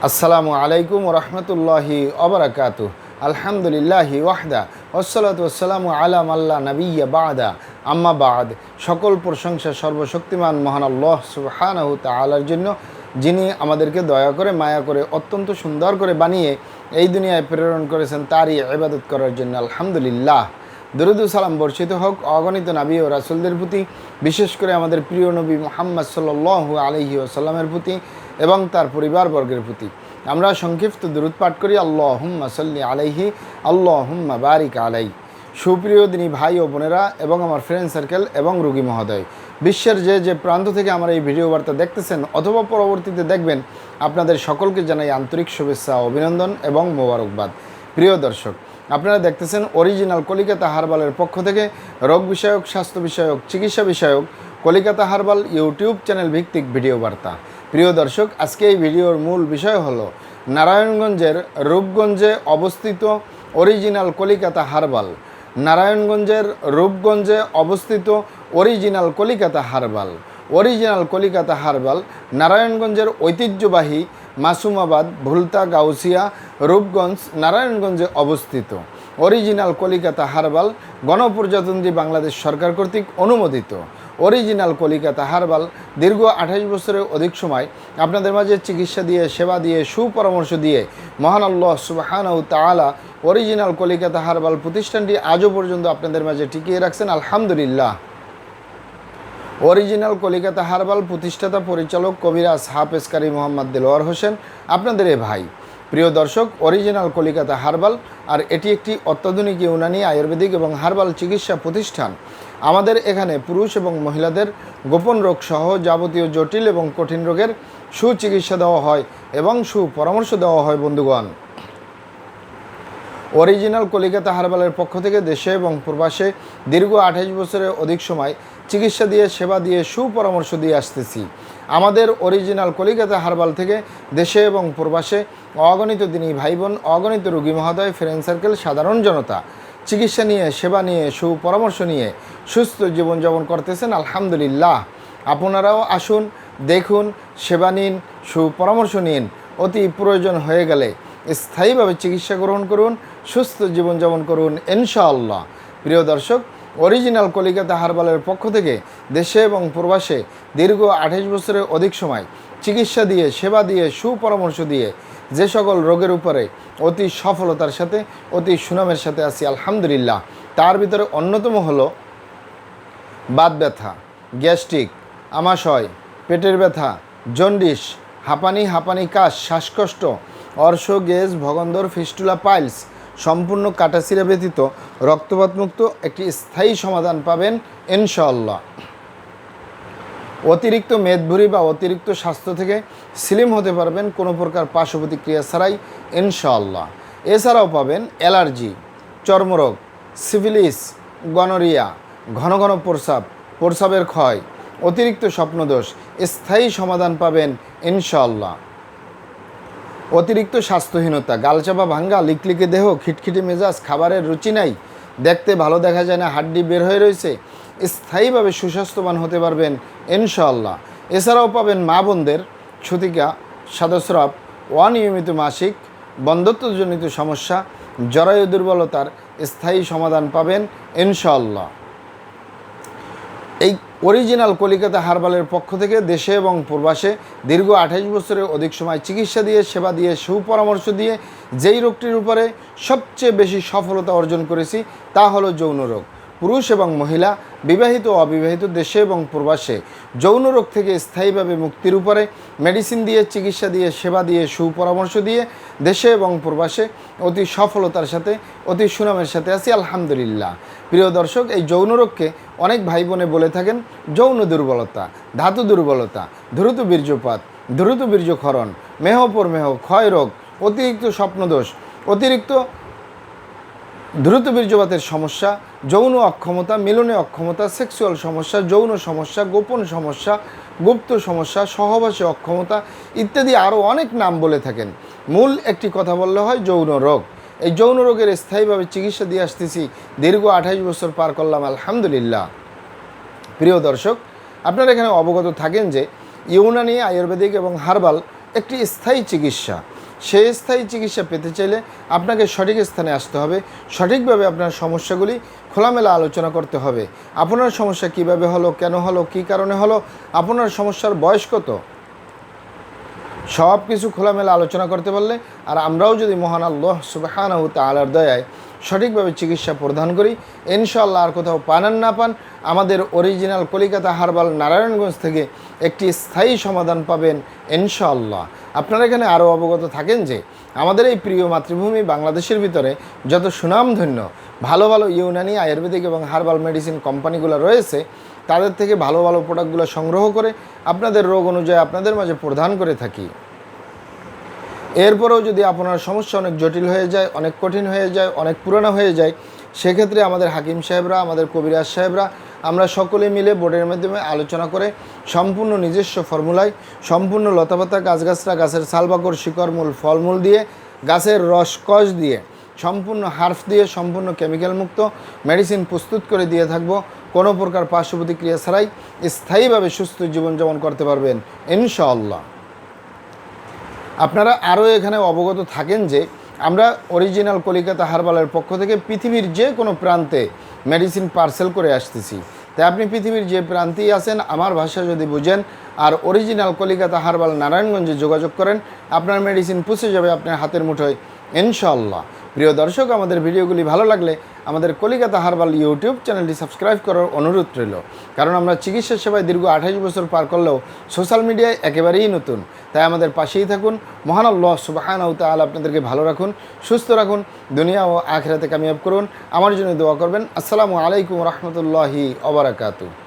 আসসালামু আলাইকুম রহমতুল্লাহি অবরাকাতু। আলহামদুলিল্লাহি ওয়াহদা ওয়াসসালাতু ওয়াসসালামু আলা মাল্লা নাবিয়্যা বা'দা আম্মা বা'দ। সকল প্রশংসা সর্বশক্তিমান মহান আল্লাহ সুবহানাহু তাআলার জন্য, যিনি আমাদেরকে দয়া করে মায়া করে অত্যন্ত সুন্দর করে বানিয়ে এই দুনিয়ায় প্রেরণ করেছেন তারই ইবাদত করার জন্য। আলহামদুলিল্লাহ। দরুদ ও সালাম বর্ষিত হোক অগণিত নবী ও রাসূলদের প্রতি, বিশেষ করে আমাদের প্রিয় নবী মুহাম্মদ সাল্লাল্লাহু আলাইহি ওয়াসাল্লামের প্রতি এবং তার পরিবারবর্গের প্রতি। আমরা সংক্ষিপ্ত দরুদ পাঠ করি, আল্লাহুম্মা সাল্লি আলাইহি, আল্লাহুম্মা বারিক আলাই। সুপ্রিয় দিনী ভাই ও বোনেরা এবং আমার ফ্রেন্ড সার্কেল এবং রোগী মহোদয়, বিশ্বের যে প্রান্ত থেকে আমার এই ভিডিও বার্তা দেখতেছেন অথবা পরবর্তীতে দেখবেন, আপনাদের সকলকে জানাই আন্তরিক শুভেচ্ছা, অভিনন্দন এবং মোবারকবাদ। প্রিয় দর্শক, আপনারা দেখতেছেন অরিজিনাল কলিকাতা হার্বালের পক্ষ থেকে রোগ বিষয়ক, স্বাস্থ্য বিষয়ক, চিকিৎসা বিষয়ক কলিকাতা হার্বাল ইউটিউব চ্যানেল ভিত্তিক ভিডিও বার্তা। প্রিয় দর্শক, আজকে এই ভিডিওর মূল বিষয় হলো নারায়ণগঞ্জের রূপগঞ্জে অবস্থিত অরিজিনাল কলিকাতা হার্বাল। নারায়ণগঞ্জের রূপগঞ্জে অবস্থিত original Kolikata herbal. Original Kolikata herbal নারায়ণগঞ্জের ঐতিহ্যবাহী মাসুমাবাদ, ভুলতা, গাউসিয়া, রূপগঞ্জ, নারায়ণগঞ্জে অবস্থিত। অরিজিনাল কলিকাতা হার্বাল গণপ্রজাতন্ত্রী বাংলাদেশ সরকার কর্তৃক অনুমোদিত। অরিজিনাল কলিকাতা হার্বাল দীর্ঘ 28 বছরের অধিক সময় আপনাদের মাঝে চিকিৎসা দিয়ে, সেবা দিয়ে, সুপরামর্শ দিয়ে মহান আল্লাহ সুবহানাহু তাআলা অরিজিনাল কলিকাতা হার্বাল প্রতিষ্ঠানটি আজও পর্যন্ত আপনাদের মাঝে টিকিয়ে রাখছেন। আলহামদুলিল্লাহ। অরিজিনাল কলিকাতা হার্বাল প্রতিষ্ঠাতা পরিচালক কবিরাজ হাফেজ কারি মোহাম্মদ দেলোয়ার হোসেন, আপনাদের এ ভাই। প্রিয় দর্শক, অরিজিনাল কলিকাতা হার্বাল আর এটি একটি অত্যাধুনিক ইউনানি, আয়ুর্বেদিক এবং হার্বাল চিকিৎসা প্রতিষ্ঠান। আমাদের এখানে পুরুষ এবং মহিলাদের গোপন রোগ সহ যাবতীয় জটিল এবং কঠিন রোগের সুচিকিৎসা দেওয়া হয় এবং সুপরামর্শ দেওয়া হয়। বন্ধুগণ, অরিজিনাল কলিকাতা হার্বালের পক্ষ থেকে দেশে এবং প্রবাসে দীর্ঘ 28 বছরের অধিক সময় চিকিৎসা দিয়ে, সেবা দিয়ে, সুপরামর্শ দিয়ে আসতেছি। আমাদের অরিজিনাল কলিকাতা হার্বাল থেকে দেশে এবং প্রবাসে অগণিত দিনী ভাই বোন, অগণিত রোগী মহোদয়, ফ্রেন্ড সার্কেল, সাধারণ জনতা চিকিৎসা নিয়ে, সেবা নিয়ে, সুপরামর্শ নিয়ে সুস্থ জীবনযাপন করতেছেন। আলহামদুলিল্লাহ। আপনারাও আসুন, দেখুন, সেবা নিন, সুপরামর্শ নিন। অতি প্রয়োজন হয়ে গেলে স্থায়ীভাবে চিকিৎসা গ্রহণ করুন, সুস্থ জীবনযাপন করুন ইনশাআল্লাহ। প্রিয় দর্শক, অরিজিনাল কলিকাতা হার্বালের পক্ষ থেকে দেশে এবং প্রবাসে দীর্ঘ 28 বছরের অধিক সময় চিকিৎসা দিয়ে, সেবা দিয়ে, সুপরামর্শ দিয়ে যে সকল রোগের উপরে অতি সফলতার সাথে, অতি সুনামের সাথে আছি আলহামদুলিল্লাহ। তার ভিতরে অন্যতম হলো বাত ব্যথা, গ্যাস্ট্রিক, আমাশয়, পেটের ব্যথা, জন্ডিস, হাঁপানি, কাশ, শ্বাসকষ্ট, অর্শ, গেজ, ভগন্দর, ফিস্টুলা, পাইলস সম্পূর্ণ কাটাছিঁড়া ব্যতীত রক্তপাতমুক্ত একটি স্থায়ী সমাধান পাবেন ইনশাআল্লাহ। অতিরিক্ত মেদভুঁড়ি বা অতিরিক্ত স্বাস্থ্য থেকে স্লিম হতে পারবেন কোনো প্রকার পার্শ্ব প্রতিক্রিয়া ছাড়াই ইনশাআল্লাহ। এছাড়াও পাবেন অ্যালার্জি, চর্মরোগ, সিফিলিস, গনোরিয়া, ঘন ঘন প্রস্রাবের ক্ষয়, অতিরিক্ত স্বপ্নদোষ স্থায়ী সমাধান পাবেন ইনশাআল্লাহ। অতিরিক্ত স্বাস্থ্যহীনতা, গালচাপা, ভাঙ্গা, লিকলিকে দেহ, খিটখিটে মেজাজ, খাবারের রুচি নাই, দেখতে ভালো দেখা যায় না, হাড্ডি বের হয়ে রয়েছে, স্থায়ীভাবে সুস্বাস্থ্যবান হতে পারবেন ইনশাআল্লাহ। এছাড়াও পাবেন মা বোনদের ছুতিকা, সাদস্রাব, অনিয়মিত মাসিক, বন্ধ্যত্বজনিত সমস্যা, জরায়ু দুর্বলতার স্থায়ী সমাধান পাবেন ইনশাআল্লাহ। এই অরিজিনাল কলিকাতা হার্বালের পক্ষ থেকে দেশে এবং প্রবাসে দীর্ঘ 28 বছরের অধিক সময় চিকিৎসা দিয়ে, সেবা দিয়ে, সুপরামর্শ দিয়ে যেই রোগটির উপরে সবচেয়ে বেশি সফলতা অর্জন করেছি তা হলো যৌন রোগ। পুরুষ এবং মহিলা, বিবাহিত ও অবিবাহিত, দেশে এবং প্রবাসে যৌন রোগ থেকে স্থায়ীভাবে মুক্তির উপরে মেডিসিন দিয়ে, চিকিৎসা দিয়ে, সেবা দিয়ে, সুপরামর্শ দিয়ে দেশে এবং প্রবাসে অতি সফলতার সাথে, অতি সুনামের সাথে আছি আলহামদুলিল্লাহ। প্রিয় দর্শক, এই যৌন রোগকে অনেক ভাই বোনে বলে থাকেন যৌন দুর্বলতা, ধাতু দুর্বলতা, দ্রুত বীর্যপাত, দ্রুত বীর্যক্ষরণ, মেহপরমেহ, ক্ষয় রোগ, অতিরিক্ত স্বপ্নদোষ, অতিরিক্ত দ্রুত বীর্যপাতের সমস্যা, যৌন অক্ষমতা, মিলনে অক্ষমতা, সেক্সুয়াল সমস্যা, যৌন সমস্যা, গোপন সমস্যা, গুপ্ত সমস্যা, সহবাসে অক্ষমতা ইত্যাদি আরও অনেক নাম বলে থাকেন। মূল একটি কথা বললে হয় যৌন রোগ। এই যৌন রোগের স্থায়ীভাবে চিকিৎসা দিয়ে আসতেছি, দীর্ঘ 28 বছর পার করলাম আলহামদুলিল্লাহ। প্রিয় দর্শক, আপনারা এখানে অবগত থাকেন যে ইউনানি, আয়ুর্বেদিক এবং হার্বাল একটি স্থায়ী চিকিৎসা। সেই স্থায়ী চিকিৎসা পেতে চাইলে আপনাকে সঠিক স্থানে আসতে হবে, সঠিকভাবে আপনার সমস্যাগুলি খোলামেলা আলোচনা করতে হবে। আপনার সমস্যা কিভাবে হলো, কেন হলো, কী কারণে হলো, আপনার সমস্যার বয়স কত, সব কিছু খোলামেলা আলোচনা করতে পারলে, আর আমরাও যদি মহান আল্লাহ সুবহানাহু তাআলার দয়ায় সঠিকভাবে চিকিৎসা প্রদান করি, ইনশাআল্লাহ আর কোথাও পান আর না পান, আমাদের অরিজিনাল কলিকাতা হার্বাল নারায়ণগঞ্জ থেকে একটি স্থায়ী সমাধান পাবেন ইনশাআল্লাহ। আপনারা এখানে আরও অবগত থাকেন যে আমাদের এই প্রিয় মাতৃভূমি বাংলাদেশের ভিতরে যত সুনামধন্য ভালো ভালো ইউনানি, আয়ুর্বেদিক এবং হার্বাল মেডিসিন কোম্পানিগুলো রয়েছে, তাদের থেকে ভালো ভালো প্রোডাক্টগুলো সংগ্রহ করে আপনাদের রোগ অনুযায়ী আপনাদের মাঝে প্রদান করে থাকি। এরপরেও যদি আপনার সমস্যা অনেক জটিল হয়ে যায়, অনেক কঠিন হয়ে যায়, অনেক পুরানো হয়ে যায়, সেক্ষেত্রে আমাদের হাকিম সাহেবরা, আমাদের কবিরাজ সাহেবরা, আমরা সকলে মিলে বোর্ডের মাধ্যমে আলোচনা করে সম্পূর্ণ নিজস্ব ফর্মুলায়, সম্পূর্ণ লতাপাতা, গাছগাছরা, গাছের ছালবাকড়, শিকড়, মূল, ফলমূল দিয়ে, গাছের রসকস দিয়ে, সম্পূর্ণ হার্ফ দিয়ে, সম্পূর্ণ কেমিক্যাল মুক্ত মেডিসিন প্রস্তুত করে দিয়ে থাকবো। কোনো প্রকার পার্শ্ব প্রতিক্রিয়া ছাড়াই স্থায়ীভাবে সুস্থ জীবনযাপন করতে পারবেন ইনশাআল্লাহ। আপনারা আরও এখানে অবগত থাকেন যে আমরা অরিজিনাল কলিকাতা হার্বালের পক্ষ থেকে পৃথিবীর যে কোনো প্রান্তে মেডিসিন পার্সেল করে আসতেছি। তাই আপনি পৃথিবীর যে প্রান্তেই আছেন, আমার ভাষা যদি বুঝেন আর অরিজিনাল কলিকাতা হার্বাল নারায়ণগঞ্জে যোগাযোগ করেন, আপনার মেডিসিন পৌঁছে যাবে আপনার হাতের মুঠোয় ইনশাআল্লাহ। প্রিয় দর্শক, আমাদের ভিডিওগুলি ভালো লাগলে আমাদের কলিকাতা হার্বাল ইউটিউব চ্যানেলটি সাবস্ক্রাইব করার অনুরোধ রইল। কারণ আমরা চিকিৎসা সেবায় দীর্ঘ 28 বছর পার করলেও সোশ্যাল মিডিয়ায় একেবারেই নতুন। তাই আমাদের পাশেই থাকুন। মহান আল্লাহ সুবহানাহু তাআলা আপনাদেরকে ভালো রাখুন, সুস্থ রাখুন, দুনিয়া ও আখিরাতে কামিয়াব করুন। আমার জন্য দোয়া করবেন। আসসালামু আলাইকুম রহমতুল্লাহি ওয়া বারাকাতুহু।